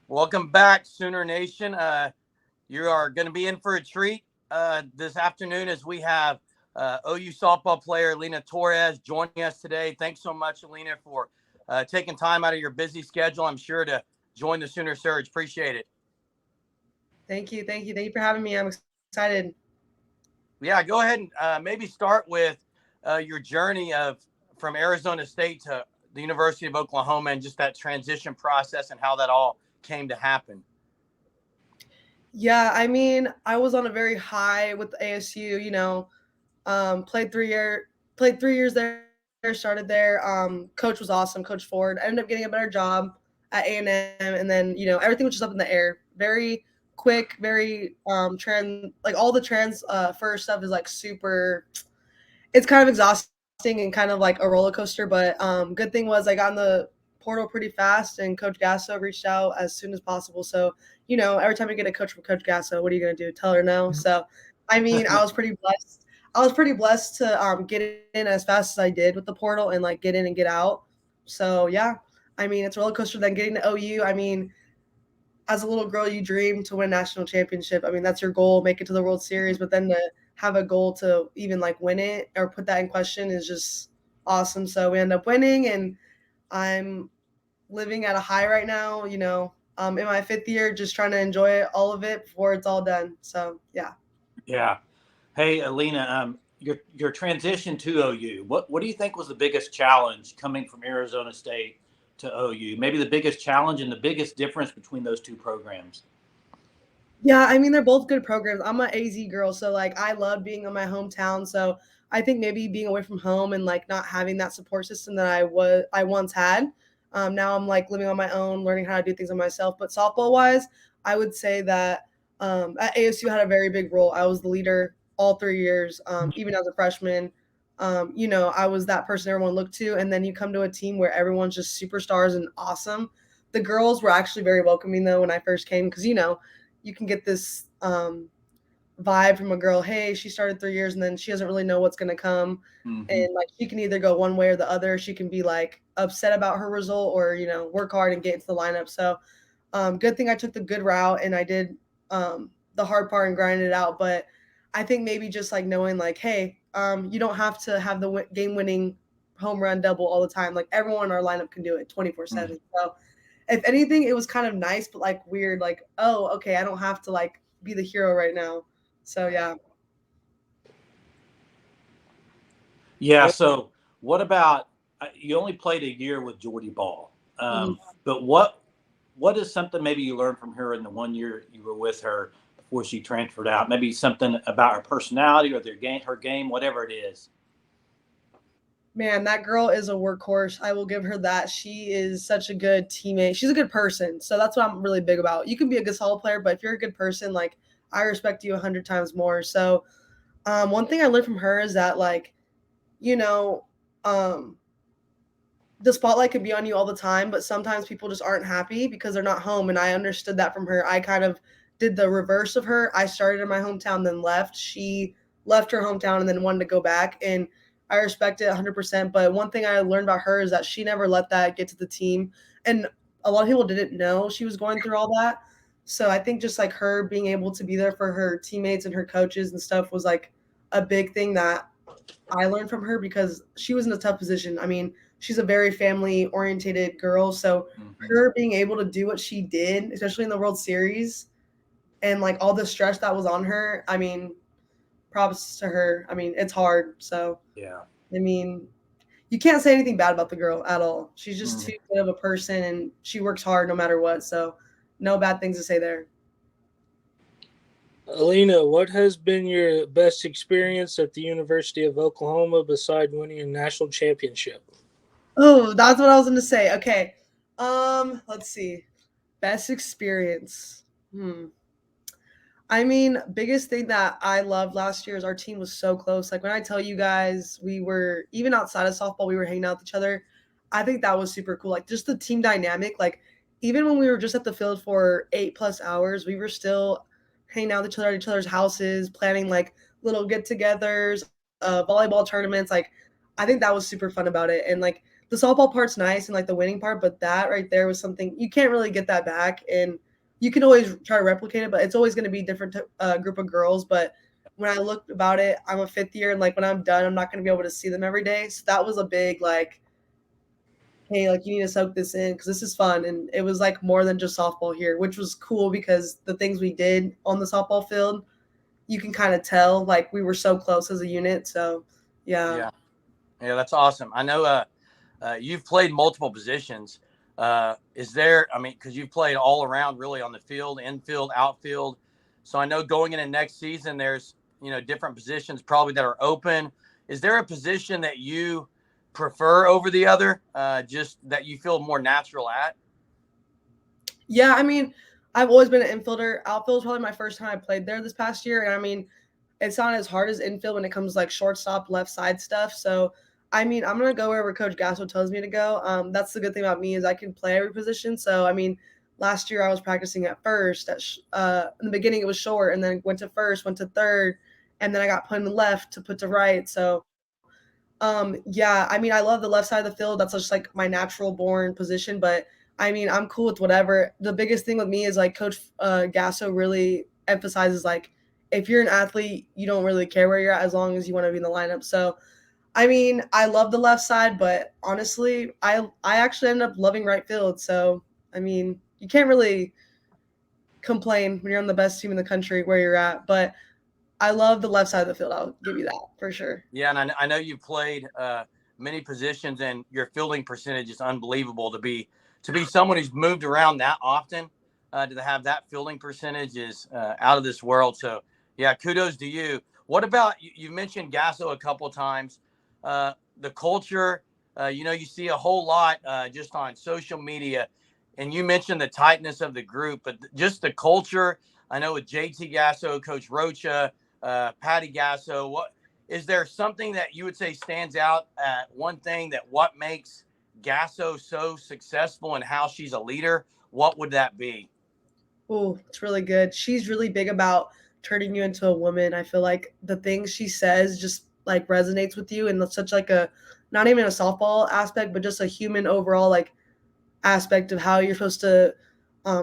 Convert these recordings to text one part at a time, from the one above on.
Welcome back, Sooner Nation. You are going to be in for a treat this afternoon as we have OU softball player Alynah Torres joining us today. Thanks so much, Alynah, for taking time out of your busy schedule. I'm sure to join the Sooner Surge. Appreciate it. Thank you for having me. I'm excited. Yeah, go ahead and maybe start with your journey of from Arizona State to the University of Oklahoma and just that transition process and how that all came to happen. Yeah, I mean, I was on a very high with ASU. Played 3 year, played 3 years there. Started there. Coach was awesome, Coach Ford. I ended up getting a better job at A&M, and then everything was just up in the air. Very quick, very like all the transfer stuff is like super. It's kind of exhausting and kind of like a roller coaster. But good thing was I got in the portal pretty fast, and Coach Gasso reached out as soon as possible. So every time you get a coach from Coach Gasso, what are you gonna do? Tell her no? So, I mean, I was pretty blessed. I was pretty blessed to get in as fast as I did with the portal and like get in and get out. So yeah, I mean, it's a roller coaster. Then getting to OU, I mean, as a little girl, you dream to win a national championship. I mean, that's your goal, make it to the World Series. But then to have a goal to even like win it or put that in question is just awesome. So we end up winning, and I'm living at a high right now. In my fifth year, just trying to enjoy all of it before it's all done. So yeah. Yeah. Hey, Alynah, your transition to OU. What do you think was the biggest challenge coming from Arizona State to OU? Maybe the biggest challenge and the biggest difference between those two programs. Yeah, I mean they're both good programs. I'm an AZ girl, so like I love being in my hometown. So I think maybe being away from home and like not having that support system that I once had. Now I'm like living on my own, learning how to do things on myself. But softball wise, I would say that at ASU had a very big role. I was the leader all 3 years, even as a freshman. I was that person everyone looked to, and then you come to a team where everyone's just superstars and awesome. The girls were actually very welcoming though when I first came because you can get this vibe from a girl. Hey, she started 3 years and then she doesn't really know what's gonna come, Mm-hmm. and like she can either go one way or the other. She can be like upset about her result or work hard and get into the lineup. So good thing I took the good route and I did the hard part and grinded it out. But I think maybe just like knowing like, hey, you don't have to have the game winning home run double all the time. Like everyone in our lineup can do it 24/7. So if anything, it was kind of nice, but like weird. Like, oh, okay, I don't have to like be the hero right now. So yeah. Yeah. So what about you only played a year with Jordy Ball, Mhm. but what is something maybe you learned from her in the 1 year you were with her before she transferred out? Maybe something about her personality or her game, whatever it is. Man, that girl is a workhorse. I will give her that. She is such a good teammate. She's a good person. So that's what I'm really big about. You can be a good solo player, but if you're a good person, like I respect you 100 times more. So one thing I learned from her is that like, you know, um, the spotlight can be on you all the time, but sometimes people just aren't happy because they're not home. And I understood that from her. I kind of did the reverse of her. I started in my hometown, then left. She left her hometown and then wanted to go back. And I respect it 100%. But one thing I learned about her is that she never let that get to the team. And a lot of people didn't know she was going through all that. So I think just like her being able to be there for her teammates and her coaches and stuff was like a big thing that I learned from her because she was in a tough position. I mean, she's a very family orientated girl. So Mm-hmm. her being able to do what she did, especially in the World Series, and like all the stress that was on her, I mean, props to her. I mean, it's hard. So, Yeah. I mean, you can't say anything bad about the girl at all. She's just Mm. too good of a person and she works hard no matter what. So, no bad things to say there. Alina, what has been your best experience at the University of Oklahoma beside winning a national championship? Oh, that's what I was going to say. Okay. Let's see. Best experience. I mean, biggest thing that I loved last year is our team was so close. Like when I tell you guys, we were even outside of softball, we were hanging out with each other. I think that was super cool. Like just the team dynamic. Like even when we were just at the field for 8+ hours, we were still hanging out with each other at each other's houses, planning like little get-togethers, volleyball tournaments. Like I think that was super fun about it. And like the softball part's nice and like the winning part, but that right there was something you can't really get that back. And you can always try to replicate it, but it's always going to be a different group of girls. But when I looked about it, I'm a fifth year, and like when I'm done, I'm not going to be able to see them every day. So that was a big like, hey, like you need to soak this in because this is fun. And it was like more than just softball here, which was cool because the things we did on the softball field, you can kind of tell like we were so close as a unit. So yeah. Yeah, that's awesome. I know you've played multiple positions. Is there, I mean, because you've played all around really on the field, infield, outfield. So I know going into next season, there's, different positions probably that are open. Is there a position that you prefer over the other, just that you feel more natural at? Yeah, I mean, I've always been an infielder. Outfield is probably my first time I played there this past year. And I mean, it's not as hard as infield when it comes to like shortstop, left side stuff. So, I mean, I'm gonna go wherever Coach Gasso tells me to go. That's the good thing about me is I can play every position. So, I mean, last year I was practicing at first. In the beginning it was short, and then went to first, went to third, and then I got put in the left to put to right. So, yeah, I mean, I love the left side of the field. That's just like my natural born position. But I mean, I'm cool with whatever. The biggest thing with me is like Coach Gasso really emphasizes like if you're an athlete, you don't really care where you're at as long as you want to be in the lineup. So I mean, I love the left side, but honestly, I actually ended up loving right field. So I mean, you can't really complain when you're on the best team in the country where you're at. But I love the left side of the field. I'll give you that for sure. Yeah, and I know you've played many positions, and your fielding percentage is unbelievable to be someone who's moved around that often. To have that fielding percentage is out of this world. So, yeah, kudos to you. What about you mentioned Gasso a couple of times? The culture, you see a whole lot just on social media, and you mentioned the tightness of the group, but just the culture. I know with JT Gasso, Coach Rocha, Patty Gasso. What is there something that you would say stands out? One thing that what makes Gasso so successful and how she's a leader? What would that be? Oh, it's really good. She's really big about turning you into a woman. I feel like the things she says just like resonates with you and such like a not even a softball aspect, but just a human overall like aspect of how you're supposed to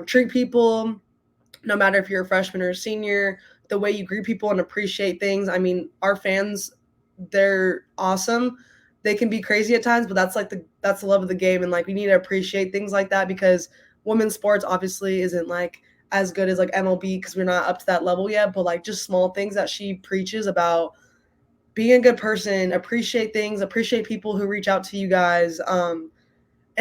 treat people, no matter if you're a freshman or a senior, the way you greet people and appreciate things. I mean, our fans, they're awesome. They can be crazy at times, but that's the love of the game. And like we need to appreciate things like that because women's sports obviously isn't like as good as like MLB because we're not up to that level yet. But like just small things that she preaches about being a good person, appreciate things, appreciate people who reach out to you guys. And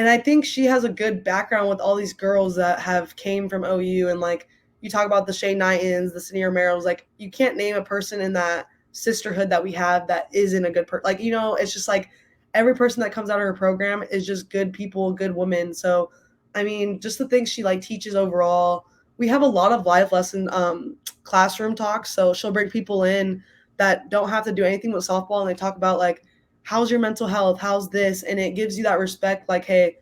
I think she has a good background with all these girls that have came from OU. And like you talk about the Shea Knightons, the Senior Merrills, like you can't name a person in that sisterhood that we have that isn't a good person. Like, it's just like every person that comes out of her program is just good people, good women. So, I mean, just the things she like teaches overall. We have a lot of life lesson classroom talks. So she'll bring people in that don't have to do anything with softball. And they talk about like, how's your mental health? How's this? And it gives you that respect. Like, hey,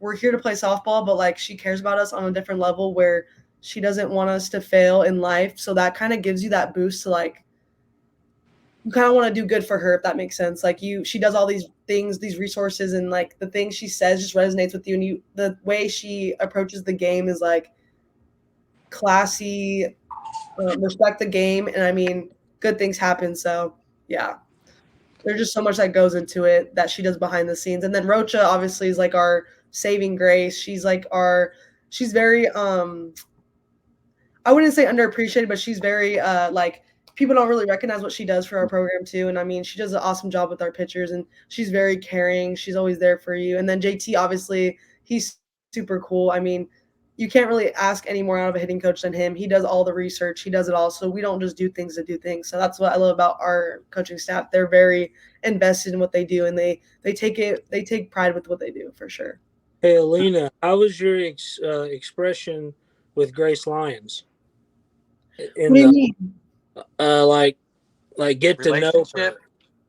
we're here to play softball, but like she cares about us on a different level where she doesn't want us to fail in life. So that kind of gives you that boost to like, you kind of want to do good for her, if that makes sense. Like she does all these things, these resources, and like the things she says just resonates with you. And the way she approaches the game is like classy, respect the game. And I mean, good things happen. So yeah. There's just so much that goes into it that she does behind the scenes. And then Rocha obviously is like our saving grace. She's very I wouldn't say underappreciated, but she's very like people don't really recognize what she does for our program too. And I mean, she does an awesome job with our pitchers and she's very caring. She's always there for you. And then JT, obviously, he's super cool. I mean, you can't really ask any more out of a hitting coach than him. He does all the research. He does it all. So we don't just do things to do things. So that's what I love about our coaching staff. They're very invested in what they do and they take pride with what they do for sure. Hey, Alynah, how was your expression with Grace Lyons What in do you the mean? like get to know Relationship? her?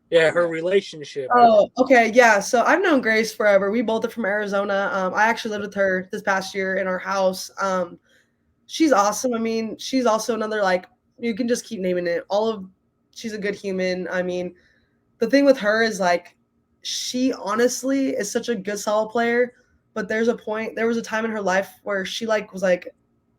Yeah, her relationship. Oh, okay. Yeah. So I've known Grace forever. We both are from Arizona. I actually lived with her this past year in our house. She's awesome. I mean, she's also another like you can just keep naming it. She's a good human. I mean, the thing with her is like she honestly is such a good softball player, but there was a time in her life where she was like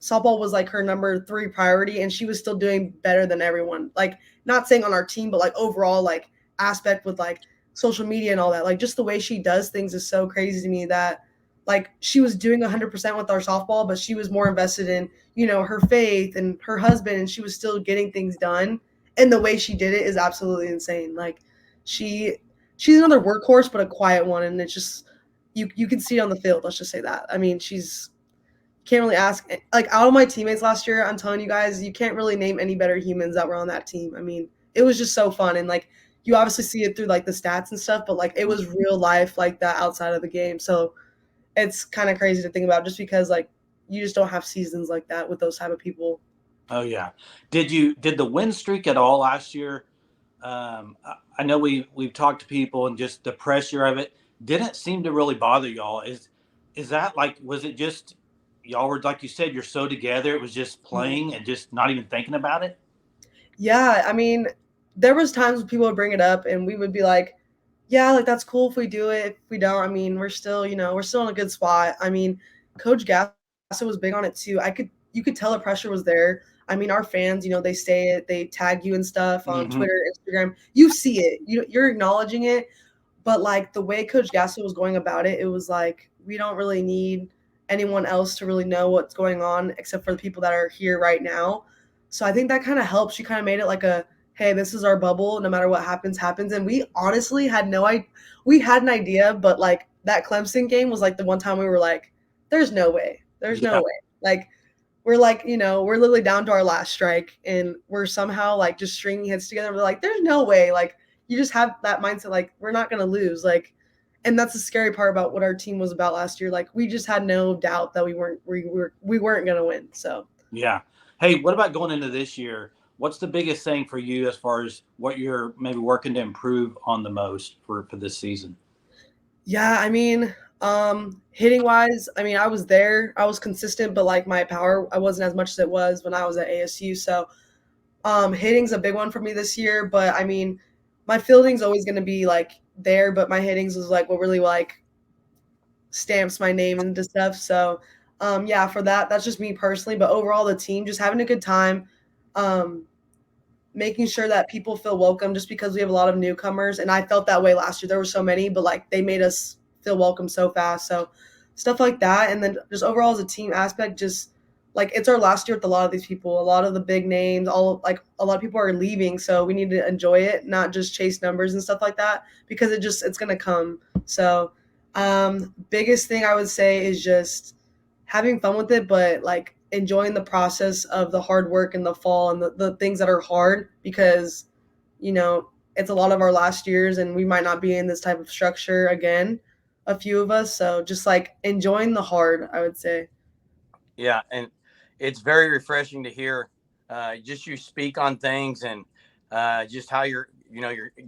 softball was like her number 3 priority, and she was still doing better than everyone. Like, not saying on our team, but like overall, like aspect with like social media and all that. Like, just the way she does things is so crazy to me that like she was doing 100% with our softball, but she was more invested in, her faith and her husband, and she was still getting things done. And the way she did it is absolutely insane. Like, she's another workhorse, but a quiet one, and it's just you can see it on the field. Let's just say that. I mean, she's can't really ask like out of my teammates last year. I'm telling you guys, you can't really name any better humans that were on that team. I mean, it was just so fun, and like you obviously see it through like the stats and stuff, but like it was real life like that outside of the game. So it's kind of crazy to think about, just because like you just don't have seasons like that with those type of people. Oh yeah. Did the win streak at all last year? I know we've talked to people and just the pressure of it didn't seem to really bother y'all. Is that like, was it just y'all were, like you said, you're so together, it was just playing and just not even thinking about it? Yeah, I mean, there was times when people would bring it up, and we would be like, yeah, like that's cool if we do it. If we don't, I mean, we're still, we're still in a good spot. I mean, Coach Gasso was big on it too. You could tell the pressure was there. I mean, our fans, they say it, they tag you and stuff on Twitter, Instagram. You see it, you're acknowledging it. But like the way Coach Gasso was going about it, it was like, we don't really need anyone else to really know what's going on except for the people that are here right now. So I think that kind of helps. She kind of made it like a, hey, this is our bubble. No matter what happens, happens. And we honestly had no idea. We had an idea, but like that Clemson game was like the one time we were like, there's no way. There's no way. Like, we're like, we're literally down to our last strike, and we're somehow like just stringing hits together. We're like, there's no way. Like, you just have that mindset, like, we're not going to lose. Like, and that's the scary part about what our team was about last year. Like, we just had no doubt that we weren't going to win. So, yeah. Hey, what about going into this year? What's the biggest thing for you as far as what you're maybe working to improve on the most for this season? Yeah, I mean, hitting wise, I mean, I was there, I was consistent, but like my power, I wasn't as much as it was when I was at ASU. So, hitting's a big one for me this year, but I mean, my fielding's always going to be like there, but my hittings is like what really like stamps my name into stuff. So, yeah, for that's just me personally, but overall the team just having a good time. Making sure that people feel welcome, just because we have a lot of newcomers, and I felt that way last year. There were so many, but like they made us feel welcome so fast. So stuff like that, and then just overall as a team aspect, just like it's our last year with a lot of these people, a lot of the big names, all like a lot of people are leaving, so we need to enjoy it, not just chase numbers and stuff like that, because it's gonna come. So biggest thing I would say is just having fun with it, but like enjoying the process of the hard work in the fall and the things that are hard, because it's a lot of our last years, and we might not be in this type of structure again, a few of us. So just like enjoying the hard, I would say. Yeah, and it's very refreshing to hear just you speak on things, and just how you're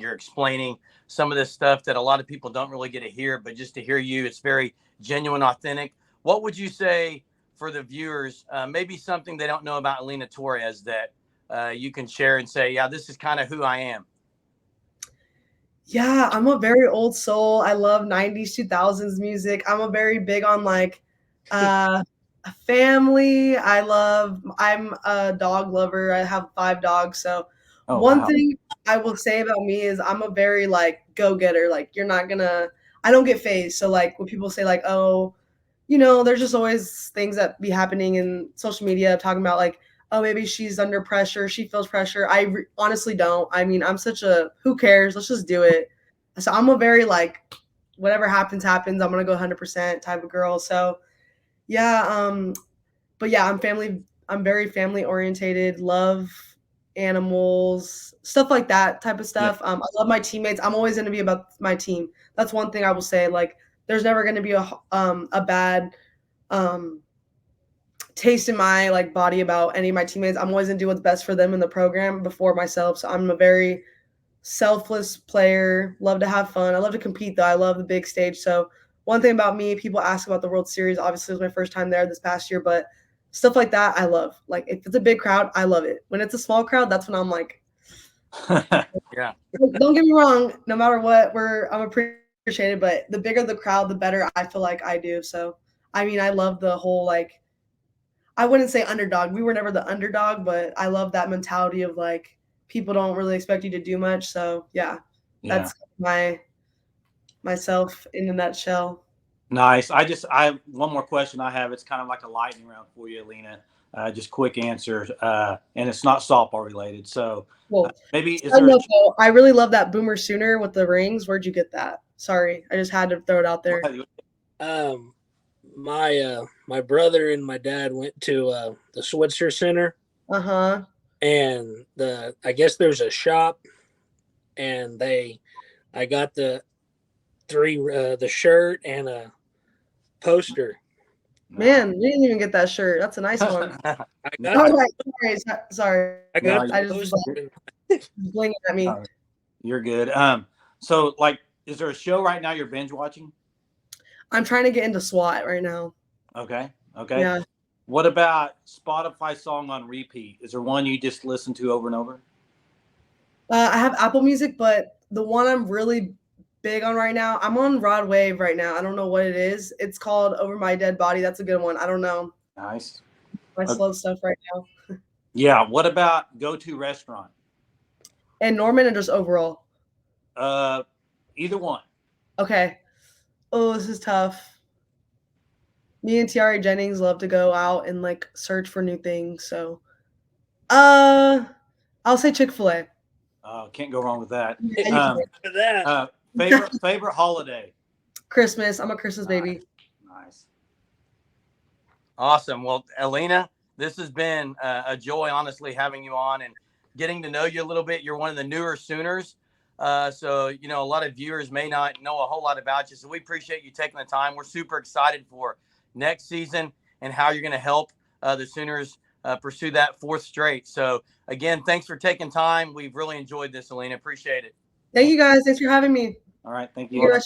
explaining some of this stuff that a lot of people don't really get to hear, but just to hear you, it's very genuine, authentic. What would you say for the viewers, maybe something they don't know about Alynah Torres that you can share and say, yeah, this is kind of who I am? Yeah, I'm a very old soul. I love 90s, 2000s music. I'm a very big on like family. I'm a dog lover. I have 5 dogs. So one thing I will say about me is I'm a very like go-getter. Like, I don't get phased. So like when people say like, oh, there's just always things that be happening in social media talking about like, oh, maybe she's under pressure, she feels pressure. Honestly don't. I mean, I'm such a who cares? Let's just do it. So I'm a very like, whatever happens, happens. I'm gonna go 100% type of girl. So yeah, but yeah, I'm very family orientated. Love animals, stuff like that type of stuff. I love my teammates. I'm always gonna be about my team. That's one thing I will say. Like, there's never gonna be a bad taste in my like body about any of my teammates. I'm always gonna do what's best for them in the program before myself. So I'm a very selfless player. Love to have fun. I love to compete though. I love the big stage. So one thing about me, people ask about the World Series. Obviously, it was my first time there this past year, but stuff like that, I love. Like, if it's a big crowd, I love it. When it's a small crowd, that's when I'm like, Yeah. don't get me wrong. No matter what, I'm a pretty appreciated, but the bigger the crowd, the better I feel like I do. So, I mean, I love the whole, like, I wouldn't say underdog. We were never the underdog, but I love that mentality of, like, people don't really expect you to do much. So, yeah, that's myself in a nutshell. Nice. I have one more question I have. It's kind of like a lightning round for you, Alynah. Just quick answers. And it's not softball related. So Well, maybe is there I really love that Boomer Sooner with the rings. Where'd you get that? Sorry, I just had to throw it out there. My brother and my dad went to the Switzer Center. Uh-huh. And I guess there's a shop, and I got the shirt and a poster. Man, we didn't even get that shirt. That's a nice one. Sorry. I got I just blinging at me. You're good. So, like, is there a show right now you're binge watching? I'm trying to get into SWAT right now. Okay. Yeah. What about Spotify song on repeat? Is there one you just listen to over and over? I have Apple Music, but the one I'm really big on right now, I'm on Rod Wave right now. I don't know what it is. It's called Over My Dead Body. That's a good one. I don't know. Nice. My slow stuff right now. Yeah. What about go-to restaurant? And Norman and just overall? Either one. Okay. Oh, this is tough. Me and Tiare Jennings love to go out and, like, search for new things. So, I'll say Chick-fil-A. Can't go wrong with that. Favorite holiday? Christmas. I'm a Christmas baby. Nice. Awesome. Well, Alynah, this has been a joy, honestly, having you on and getting to know you a little bit. You're one of the newer Sooners. So, you know, a lot of viewers may not know a whole lot about you. So we appreciate you taking the time. We're super excited for next season and how you're going to help the Sooners pursue that fourth straight. So, again, thanks for taking time. We've really enjoyed this, Alynah. Appreciate it. Thank you, guys. Thanks for having me. All right. Thank you.